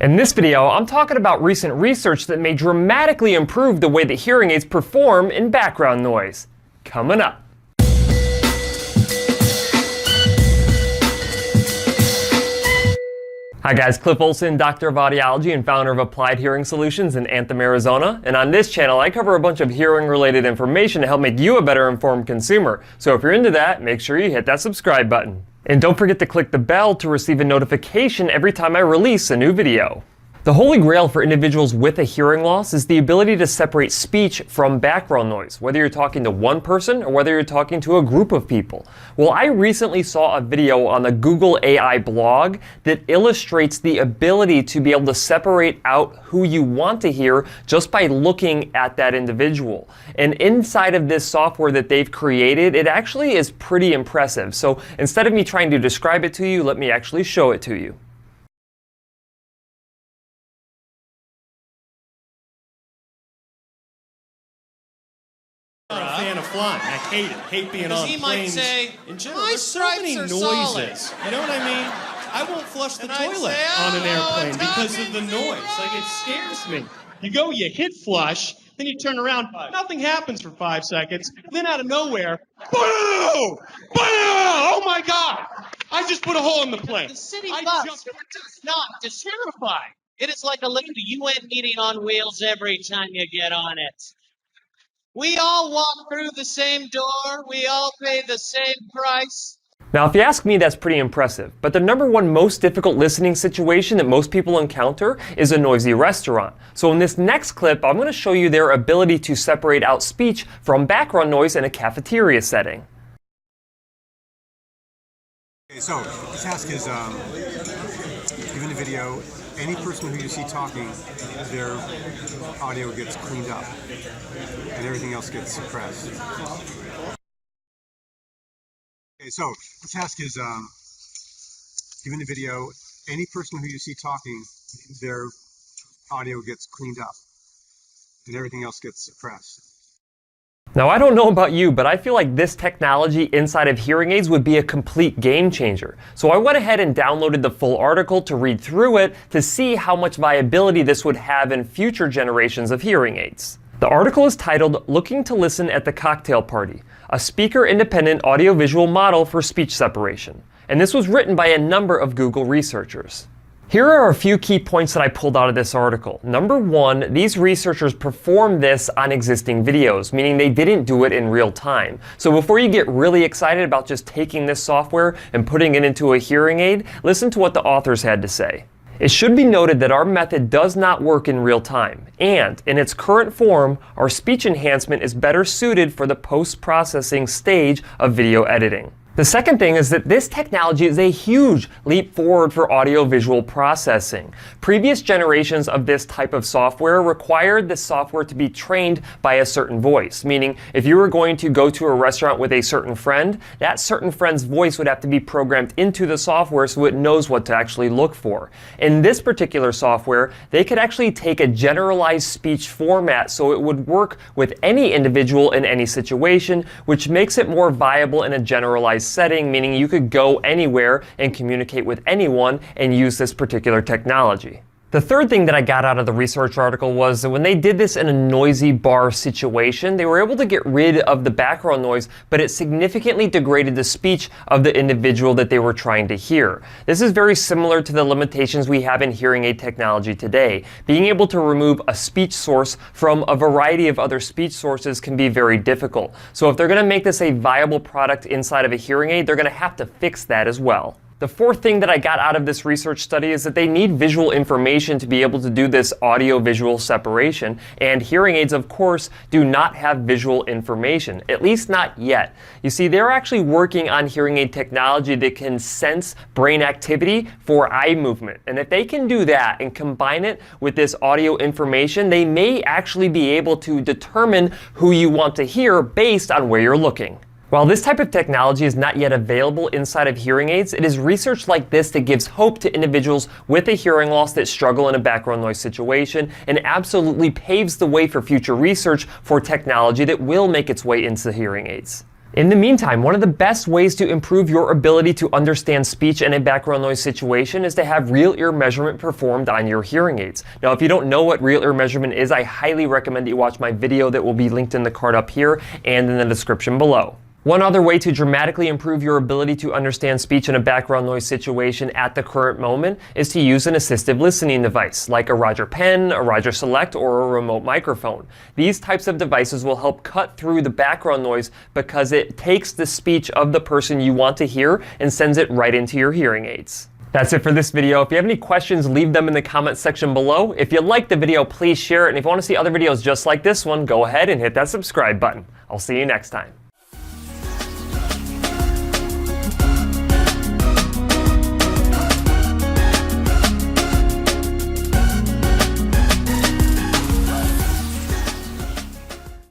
In this video, I'm talking about recent research that may dramatically improve the way that hearing aids perform in background noise. Coming up. Hi guys, Cliff Olson, Doctor of Audiology and founder of Applied Hearing Solutions in Anthem, Arizona. And on this channel, I cover a bunch of hearing-related information to help make you a better informed consumer. So if you're into that, make sure you hit that subscribe button. And don't forget to click the bell to receive a notification every time I release a new video. The holy grail for individuals with a hearing loss is the ability to separate speech from background noise, whether you're talking to one person or whether you're talking to a group of people. Well, I recently saw a video on the Google AI blog that illustrates the ability to be able to separate out who you want to hear just by looking at that individual. And inside of this software that they've created, it actually is pretty impressive. So instead of me trying to describe it to you, let me actually show it to you. I'm a fan of flying. I hate it. Hate being on he planes. Might say, in general, my there's so many stripes noises. are solid. You know what I mean? I won't flush the And I'd toilet say, on an "Oh, airplane it's because of the talking noise. to Like, it scares me. You go, you hit flush, then you turn around, nothing happens for 5 seconds, then out of nowhere, boom! Boom! Oh my God! I just put a hole in the plane. The city I bus jumped- does not. It's terrifying. It is like a little UN meeting on wheels every time you get on it. We all walk through the same door. We all pay the same price. Now, if you ask me, that's pretty impressive. But the number one most difficult listening situation that most people encounter is a noisy restaurant. So in this next clip, I'm going to show you their ability to separate out speech from background noise in a cafeteria setting. Okay, so the task is, given the video, any person who you see talking, their audio gets cleaned up and everything else gets suppressed. Okay, so the task is, given the video, any person who you see talking, their audio gets cleaned up and everything else gets suppressed. Now, I don't know about you, but I feel like this technology inside of hearing aids would be a complete game changer. So I went ahead and downloaded the full article to read through it to see how much viability this would have in future generations of hearing aids. The article is titled, "Looking to Listen at the Cocktail Party, a speaker-independent audiovisual model for speech separation." And this was written by a number of Google researchers. Here are a few key points that I pulled out of this article. Number one, these researchers performed this on existing videos, meaning they didn't do it in real time. So before you get really excited about just taking this software and putting it into a hearing aid, listen to what the authors had to say. It should be noted that our method does not work in real time, and in its current form, our speech enhancement is better suited for the post-processing stage of video editing. The second thing is that this technology is a huge leap forward for audiovisual processing. Previous generations of this type of software required the software to be trained by a certain voice, meaning if you were going to go to a restaurant with a certain friend, that certain friend's voice would have to be programmed into the software so it knows what to actually look for. In this particular software, they could actually take a generalized speech format so it would work with any individual in any situation, which makes it more viable in a generalized setting, meaning you could go anywhere and communicate with anyone and use this particular technology. The third thing that I got out of the research article was that when they did this in a noisy bar situation, they were able to get rid of the background noise, but it significantly degraded the speech of the individual that they were trying to hear. This is very similar to the limitations we have in hearing aid technology today. Being able to remove a speech source from a variety of other speech sources can be very difficult. So if they're going to make this a viable product inside of a hearing aid, they're going to have to fix that as well. The fourth thing that I got out of this research study is that they need visual information to be able to do this audio-visual separation, and hearing aids, of course, do not have visual information, at least not yet. You see, they're actually working on hearing aid technology that can sense brain activity for eye movement, and if they can do that and combine it with this audio information, they may actually be able to determine who you want to hear based on where you're looking. While this type of technology is not yet available inside of hearing aids, it is research like this that gives hope to individuals with a hearing loss that struggle in a background noise situation and absolutely paves the way for future research for technology that will make its way into hearing aids. In the meantime, one of the best ways to improve your ability to understand speech in a background noise situation is to have real ear measurement performed on your hearing aids. Now, if you don't know what real ear measurement is, I highly recommend that you watch my video that will be linked in the card up here and in the description below. One other way to dramatically improve your ability to understand speech in a background noise situation at the current moment is to use an assistive listening device, like a Roger Pen, a Roger Select, or a remote microphone. These types of devices will help cut through the background noise because it takes the speech of the person you want to hear and sends it right into your hearing aids. That's it for this video. If you have any questions, leave them in the comments section below. If you liked the video, please share it. And if you want to see other videos just like this one, go ahead and hit that subscribe button. I'll see you next time.